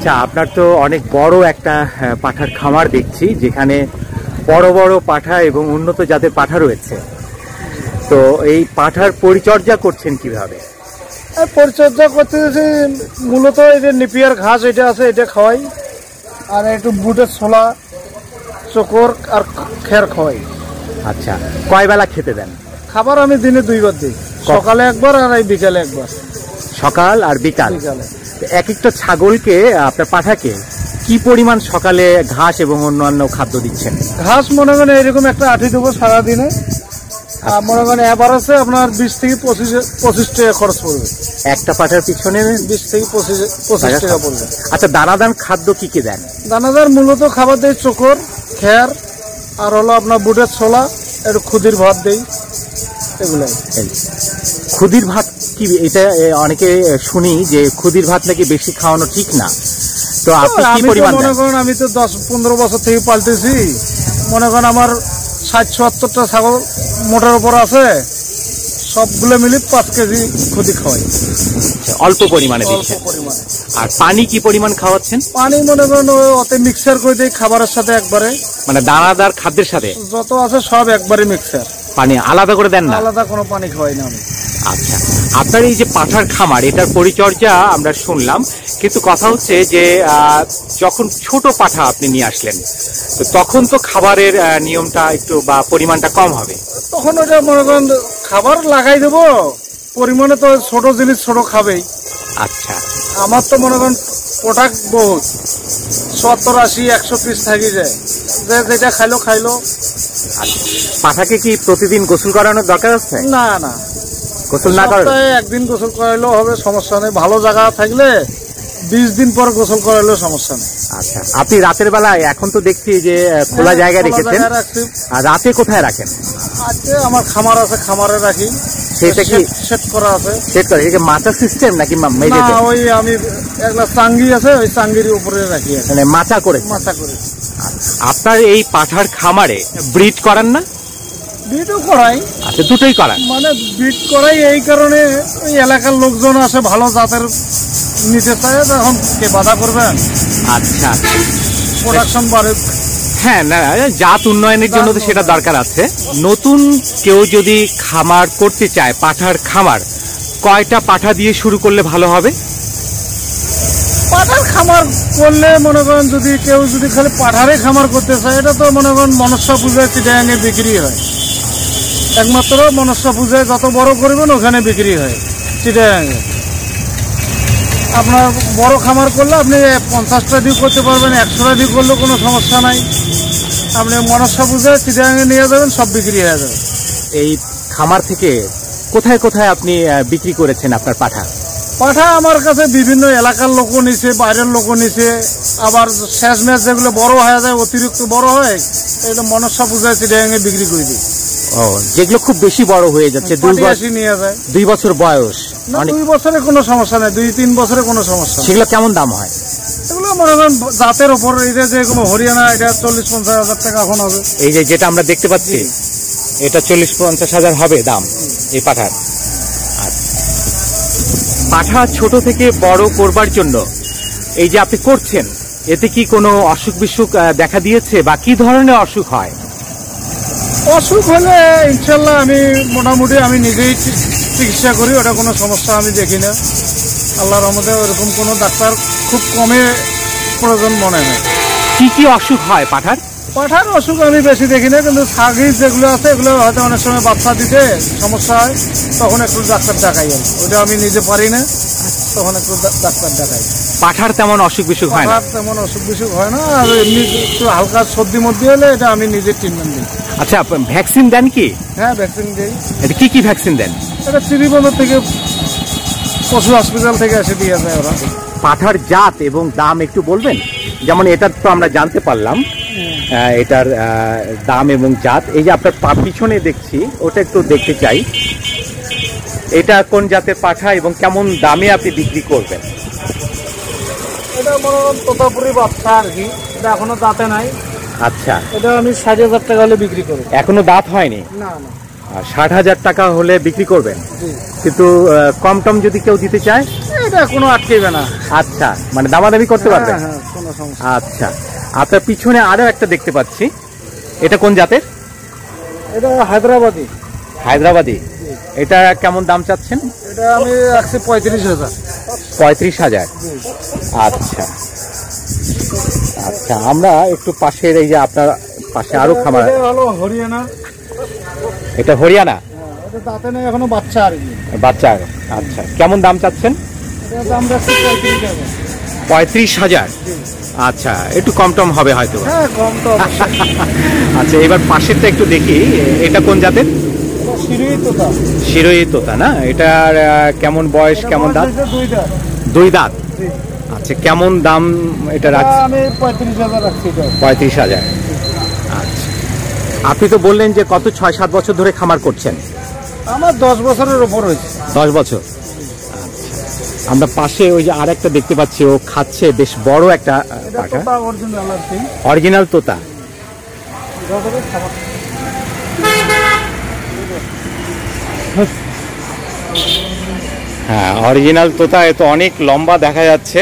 আচ্ছা, আপনার তো অনেক বড় একটা পাঠার খামার দেখছি, যেখানে বড় বড় পাঠা এবং উন্নত জাতের পাঠা রয়েছে। তো এই পাঠার পরিচর্যা করছেন কিভাবে? পরিচর্যা করতেছি মূলত এই যে নিপিয়ার ঘাস এটা আছে, এটা খাওয়াই, আর একটু বুটের ছোলা, চোকর আর খের খাওয়াই। আচ্ছা, কয় বেলা খেতে দেন? খাবার আমি দিনে 2 বার দিই, সকালে একবার আর এই বিকালে একবার। সকাল আর বিকাল? এক একটা ছাগলকে, আপনার পাঠাকে কি পরিমাণ সকালে ঘাস এবং অন্যান্য খাদ্য দিচ্ছেন? ঘাস মনে করেন এরকম একটা আঠি দেবো সারাদিনে, আর মনে করেন এবার আছে আপনার 20 থেকে 25 টাকা খরচ পড়বে। একটা পাঠার পিছনে 20 থেকে 25 টাকা পড়বে। আচ্ছা, দানাদার খাদ্য কি কি দেন? দানাদার মূলত খাবার দেয় চোকর, খের, আর হলো আপনার বুটের ছোলা, একটু খুদির ভাত দেই, এগুলাই। খুদির ভাত কি? এটা অনেকে শুনি যে খুদির ভাত নাকি বেশি খাওয়ানো ঠিক না, তো আপনি কি পরিমাণ? মনে করেন আমি তো 10-15 বছর থেকে পাল্টেছি, মনে করেন আমার 60-70টা ছাগল মোটার উপর আছে, সবগুলো মিলে 5 কেজি খুদি খাওয়াই। অল্প পরিমাণে দিচ্ছেন? আর পানি কি পরিমাণ খাওয়াচ্ছেন? পানি মনে করেন ওতে মিক্সার করে দিই খাবারের সাথে একবারে, মানে দানাদার খাদ্যের সাথে যত আছে সব একবারে মিক্সার। পানি আলাদা করে দেন না? আলাদা কোনো পানি খাওয়াই না আমি। আচ্ছা, আপনার এই যে পাঠার খামার, এটার পরিচর্যা আমরা শুনলাম, কিন্তু কথা হচ্ছে যে যখন ছোট পাঠা আপনি নিয়ে আসলেন, তো তখন তো খাবারের নিয়মটা একটু বা পরিমাণটা কম হবে। তখন ওটা মনে করেন খাবার লাগাই দেবো, পরিমাণে তো ছোট জিনিস ছোট খাবেই। আচ্ছা, আমার তো মনে করেন প্রোডাক্ট বহুত 70-80-100 পিস থাকি যায়, যেটা খাইলো। আচ্ছা, পাঠাকে কি প্রতিদিন গোসল করানোর দরকার আছে? না না, গোসল না করে একদিন গোসল করাইলেও হবে, সমস্যা নেই। ভালো জায়গা থাকলে 20 দিন পর গোসল করাইলেও সমস্যা নেই। আচ্ছা, আপনি রাতের বেলায় এখন তো দেখছি যে খোলা জায়গায় রেখেছেন, আর রাতে কোথায় রাখেন? আজকে আমার খামার আছে, খামারে রাখি। সেটা কি সেট করা আছে? সেট করা, এটা মাচা সিস্টেম নাকি? না, ওই আমি একটা চাঙ্গি আছে, ওই চাঙ্গির উপরে রাখি, মানে মাচা করে। আপনার এই পাঠার খামারে ব্রিড করান না? ব্রিডও করাই। আচ্ছা, দুটোই করান? মানে ব্রিড করাই এই কারণে, ওই এলাকার লোকজন আসে ভালো জাতের নিতে চায়, তখন কে বাধা করবেন? আচ্ছা, প্রোডাকশন বাড়ে। হ্যাঁ, না, জাত উন্নয়নের জন্য তো সেটা দরকার আছে। নতুন কেউ যদি খামার করতে চায়, পাঠার খামার, কয়টা পাঠা দিয়ে শুরু করলে ভালো হবে? পাঠার খামার করলে মনে করেন যদি কেউ খালি পাঠারে খামার করতে চায়, এটা তো মনে করেন মনসা পূজায় চিটাগাঙে বিক্রি হয়, একমাত্র মনসা পূজায় যত বড় করবেন ওখানে বিক্রি হয় চিটাগাঙে। আপনার বড় খামার করলে আপনি 50টা দিয়ে করতে পারবেন, 100টা দিয়ে করলেও কোনো সমস্যা নাই। আপনি মনসা পূজায় চিটাগাঙে নিয়ে যাবেন, সব বিক্রি হয়ে যাবে। এই খামার থেকে কোথায় কোথায় আপনি বিক্রি করেছেন আপনার পাঠা? পাঠা আমার কাছে বিভিন্ন এলাকার লোকও নিছে, বাইরের লোকও নিছে, আবার শেষ ম্যাচ যেগুলো বড় হয়ে যায়, অতিরিক্ত বড় হয়, এটা মনসা পূজায় চিটাগাঙে বিক্রি করে দিই। ও, যেগুলো খুব বেশি বড় হয়ে যাচ্ছে, 2 বছর বয়স? 2 বছরে কোনো সমস্যা নেই, 2-3 বছরে কোনো সমস্যা। সেগুলো কেমন দাম হয়? এগুলো মনে করেন জাতের উপর, এটা যে কোনো হরিয়ানা, এটা 40-50 হাজার টাকা এখন হবে। এই যে যেটা আমরা দেখতে পাচ্ছি, এটা 40-50 হাজার হবে দাম এই পাঠার। পাঠা ছোট থেকে বড় করবার জন্য এই যে আপনি করছেন, এতে কি কোনো অসুখ বিসুখ দেখা দিয়েছে, বা কি ধরনের অসুখ হয়? অসুখ হলে ইনশাল্লাহ আমি মোটামুটি আমি নিজেই চিকিৎসা করি, ওটা কোনো সমস্যা আমি দেখি না। আল্লাহর রহমতে ওরকম কোনো ডাক্তার খুব কমে প্রয়োজন মনে হয়। কি কি অসুখ হয় পাঠার? পাঠার অসুখ আমি বেশি দেখি না, কিন্তু ছাগির যেগুলো আছে এগুলো হয়তো অনেক সময় বাচ্চা দিতে সমস্যা হয়, তখন একটু ডাক্তার দেখাই। ওটা আমি নিজে পারি না, তখন একটু ডাক্তার দেখাই। পাঠার তেমন অসুখ বিসুখ হয় না? তেমন অসুখ বিসুখ হয় না, আর এমনি একটু হালকা সর্দি মধ্যে হলে এটা আমি নিজে ট্রিটমেন্ট দিই। আচ্ছা, ভ্যাকসিন দেন কি? হ্যাঁ, ভ্যাকসিন দিই। এটা কি কি ভ্যাকসিন দেন? এটা শ্রীবন্দর থেকে, পশু হসপিটাল থেকে এসে দিয়ে যায় ওরা। পাঠার জাত এবং দাম একটু বলবেন? যেমন এটা তো আমরা জানতে পারলাম, এটার দাম এবং জাত। এই যে আপনার পিছনে দেখছি, ওটা একটু দেখতে চাই, এটা কোন জাতের পাঠা এবং কেমন দামে আপনি বিক্রি করবেন? এটা মনে করেন তোতাপুরি বাচ্চা আর কি, এটা এখনো দাঁতে নাই। আচ্ছা, এটা আমি 60,000 টাকা হলে বিক্রি করি। এখনো দাঁত হয়নি? না না। 60,000 টাকা হলে বিক্রি করবেন, কিন্তু কম টম যদি কেউ দিতে চায় এটা কোনো আটকেবে না। আচ্ছা, মানে দামাদামি করতে পারবেন। হ্যাঁ, কোনো সমস্যা। আচ্ছা, আপনার পিছনে আরো একটা দেখতে পাচ্ছি, এটা কোন জাতের? এটা হায়দ্রাবাদি। হায়দ্রাবাদি। এটা কেমন দাম চাচ্ছেন? এটা আমি রাখছি 35,000। 35,000। আচ্ছা আচ্ছা, আমরা একটু পাশের এই যে আপনার পাশে আরো খামার। হলো হরিয়ানা। এটা হরিয়ানা। এটা দাঁতে নেই এখনো, বাচ্চা আর কি। বাচ্চা। আচ্ছা, কেমন দাম চাচ্ছেন? এটা দাম রাখছি 35,000। 35,000। আচ্ছা, একটু কম টম হবে হয়তো। হ্যাঁ, কম তো অবশ্যই। আচ্ছা, এবার পাশেরটা একটু দেখি, এটা কোন জাতের? শিরোহী তোতা। শিরোহী তোতা না? এটার কেমন বয়স, কেমন দাঁত? 2 দাঁত। 2 দাঁত। আচ্ছা, কেমন দাম এটা রাখছি? আমি 35,000 রাখছি। 35,000। আচ্ছা, আপনি তো বললেন যে কত 6-7 বছর ধরে খামার করছেন? আমার 10 বছরের উপর হয়েছে। 10 বছর। আমরা পাশে ওই যে আর একটা দেখতে পাচ্ছি, ও খাচ্ছে, বেশ বড় একটা পাঠা। অরিজিনাল তোতা। হ্যাঁ, অরিজিনাল তোতা। এ তো অনেক লম্বা দেখা যাচ্ছে।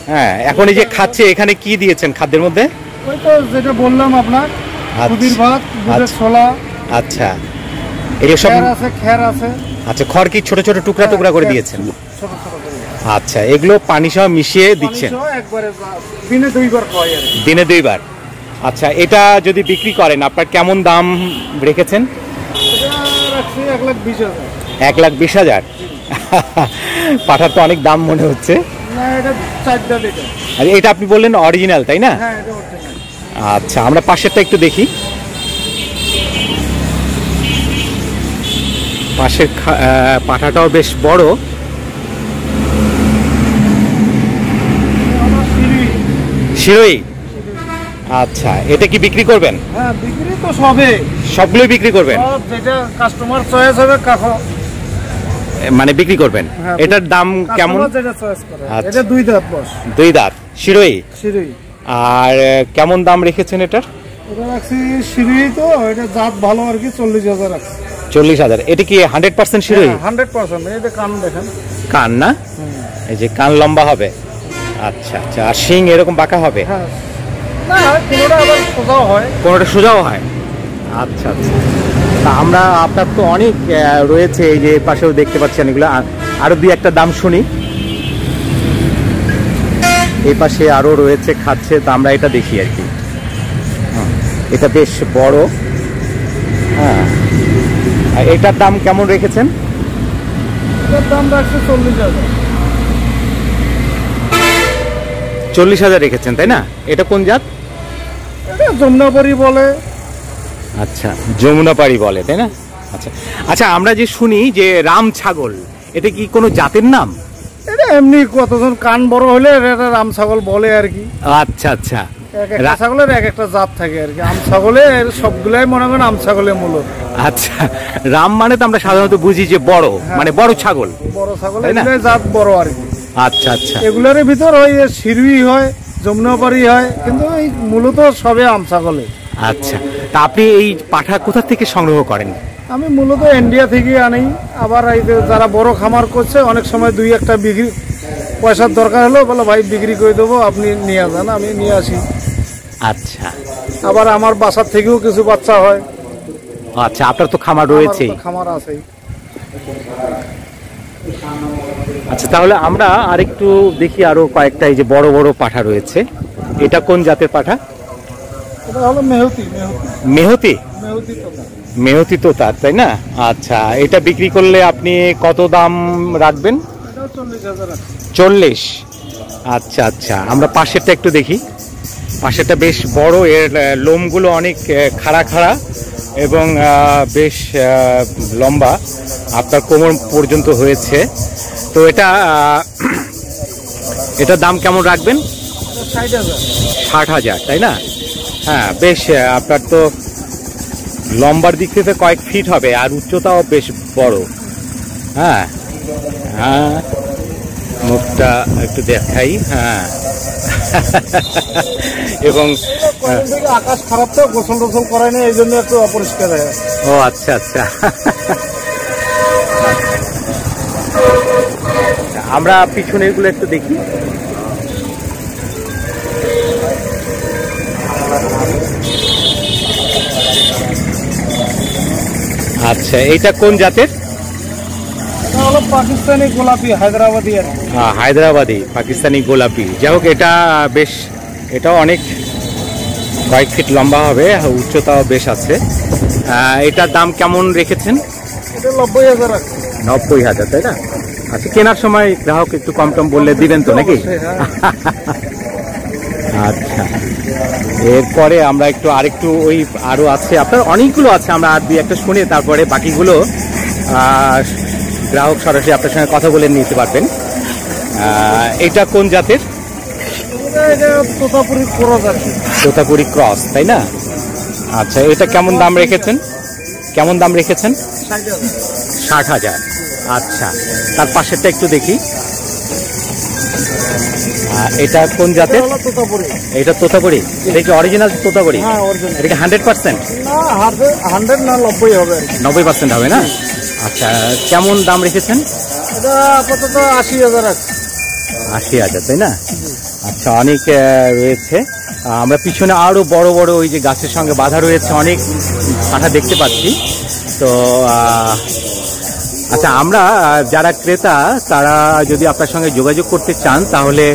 হ্যাঁ, এখন এই যে খাচ্ছে, এখানে কি দিয়েছেন খাদ্যের মধ্যে? ওই তো যেটা বললাম আপনার, খুদির ভাত, দুধের ছোলা। আচ্ছা, এই সব আছে, খের আছে। আচ্ছা, খড় কি ছোট ছোট টুকরা টুকরা করে দিয়েছেন? ছোট ছোট করে। আচ্ছা, এগুলো পানি সহ মিশিয়ে দিচ্ছেন? একবারে দিনে 2 বার খাওয়াই আর কি। দিনে 2 বার। আচ্ছা, এটা যদি বিক্রি করেন আপনার কেমন দাম রেখেছেন? এটা রাখছি 1,20,000। 1,20,000। পাঠার তো অনেক দাম মনে হচ্ছে। না, এটা 4 দাঁত। আর এটা আপনি বললেন অরিজিনাল, তাই না? হ্যাঁ, এটা অরিজিনাল। আচ্ছা, আমরা পাশেরটা একটু দেখি। পাশের পাঠাটাও বেশ বড়। শিরোহী। আচ্ছা, এটা কি বিক্রি করবেন? হ্যাঁ, বিক্রি তো সবগুলোই বিক্রি করবেন? যেটা কাস্টমার চয়েস হবে মানে বিক্রি করবেন। এটার দাম কেমন? এটা 2 দাঁত বয়স। 2 দাঁত। শিরোহী। শিরোহী। আর কেমন দাম রেখেছেন এটার? এটা রাখছি শিরোহী, তো এটা জাত ভালো আর কি। 40,000 রাখছি। 40,000। এটা কি 100% শিরোহী? 100%। এই যে কান দেখেন। কান না? এই যে কান লম্বা হবে। আচ্ছা আচ্ছা, আর শিং এরকম বাঁকা হবে? হ্যাঁ, না, কোনোটা আবার সোজাও হয়, কোনোটা সোজাও হয়। আচ্ছা আচ্ছা, তা আমরা আপনার তো অনেক রয়েছে, এই যে পাশেও দেখতে পাচ্ছেন এগুলো। আরো 2-1টা দাম শুনি। এই পাশে আরো রয়েছে, খাচ্ছে, তা আমরা এটা দেখি আর কি। এটা বেশ বড়। হ্যাঁ, এটার দাম কেমন রেখেছেন? এটার দাম রাখছে 40,000। 40,000 রেখেছেন, তাই না? এটা কোন জাত? এটা যমুনাপাড়ি বলে। আচ্ছা, যমুনাপাড়ি বলে, তাই না? আচ্ছা আচ্ছা, আমরা যে শুনি যে রাম ছাগল, এটা কি কোনো জাতের নাম? এটা এমনি কতজন কান বড় হলে এটা রাম ছাগল বলে আর কি। আচ্ছা আচ্ছা, একটা ছাগলের এক একটা জাত থাকে আর কি। আম ছাগলের সবগুলাই মনে করেন আম ছাগলের মূলত। আচ্ছা, রাম মানে তো আমরা সাধারণত বুঝি যে বড়, মানে বড় ছাগল। বড় ছাগল, এগুলাই জাত বড় আর কি। আচ্ছা আচ্ছা, এগুলোর ভিতর ওই শিরোহী হয়, যমুনাপাড়ি হয়, কিন্তু এই মূলত সবে আম ছাগলে। আচ্ছা, তা আপনি এই পাঠা কোথা থেকে সংগ্রহ করেন? আমি মূলত ইন্ডিয়া থেকে আনি। আবার এই যারা বড় খামার করছে, অনেক সময় 2-1টা বিক্রি পয়সার দরকার হলো, বলে ভাই বিক্রি করে দেবো, আপনি নিয়ে যান, আমি নিয়ে আসি। আচ্ছা, আবার আমার বাসার থেকেও কিছু বাচ্চা হয়। আচ্ছা, আপনার তো খামার রয়েছে? খামার আছে। আচ্ছা, তাহলে আমরা আরেকটু দেখি, আরো কয়েকটা এই যে বড় বড় পাঠা রয়েছে। এটা কোন জাতের পাঠা? এটা হলো মেহতি। মেহতি। মেহতি তোতা। মেহতি তোতা, তাই না? আচ্ছা, এটা বিক্রি করলে আপনি কত দাম রাখবেন? এটা 40,000। 40। আচ্ছা আচ্ছা, আমরা পাশেরটা একটু দেখি। পাশেরটা বেশ বড়, এর লোমগুলো অনেক খাড়া খাড়া এবং বেশ লম্বা, আপনার কোমর পর্যন্ত হয়েছে। তো এটার দাম কেমন রাখবেন? 60,000। 60,000, তাই না? হ্যাঁ, বেশ আপনার তো লম্বার দিক থেকে কয়েক ফিট হবে, আর উচ্চতাও বেশ বড়। হ্যাঁ হ্যাঁ, মুখটা একটু দেখাই। হ্যাঁ, এবং কয়েকদিন থেকে আকাশ খারাপ তো, গোসল টোসল করায় না, এই জন্য একটু অপরিষ্কার হয়ে আছে। ও আচ্ছা আচ্ছা। আমরা পিছনের গুলো একটু দেখি। আচ্ছা, এটা কোন জাতের? হলো পাকিস্তানি গোলাপি, হায়দ্রাবাদি আর কি। হায়দ্রাবাদি পাকিস্তানি গোলাপি। যাই হোক, এটা বেশ, এটাও অনেক কয়েক ফিট লম্বা হবে, উচ্চতাও বেশ আছে। এটার দাম কেমন রেখেছেন? এটা 90,000 আছে। 90,000, তাই না? আচ্ছা, কেনার সময় গ্রাহক একটু কম টম বললে দিবেন তো নাকি? আচ্ছা, এরপরে আমরা একটু আরেকটু ওই আরো আছে, আপনার অনেকগুলো আছে, আমরা আর দুই একটা শুনে তারপরে বাকিগুলো গ্রাহক সরাসরি আপনার সঙ্গে কথা বলে নিতে পারবেন। এটা কোন জাতের? তোতাপুরি ক্রস আছে। তোতাপুরি ক্রস, তাই না? আচ্ছা, এটা কেমন দাম রেখেছেন? কেমন দাম রেখেছেন? 60,000। আচ্ছা, তার পাশেরটা একটু দেখি। এটা কোন জাতের? এটা তোতাপুরি। এটা কি অরিজিনাল তোতাপুরি? এটা কি 100%? না, 100 না, 90 হবে। 90% হবে না? আচ্ছা, কেমন দাম রেখেছেন? এটা আপাতত 80,000 আছে। 80,000, তাই না? আচ্ছা, অনেক রয়েছে। আমরা পিছনে আরো বড় বড় ওই যে গাছের সঙ্গে বাঁধা রয়েছে অনেক পাঠা দেখতে পাচ্ছি। তো আচ্ছা, আমরা যারা ক্রেতা তারা যদি আপনার সঙ্গে যোগাযোগ করতে চান তাহলে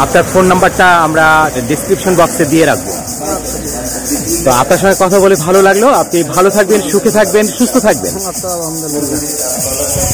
আপনার ফোন নাম্বারটা আমরা ডিসক্রিপশন বক্সে দিয়ে রাখবো। তো আপনার সঙ্গে কথা বলে ভালো লাগলো। আপনি ভালো থাকবেন, সুখে থাকবেন, সুস্থ থাকবেন। আচ্ছা, আলহামদুলিল্লাহ।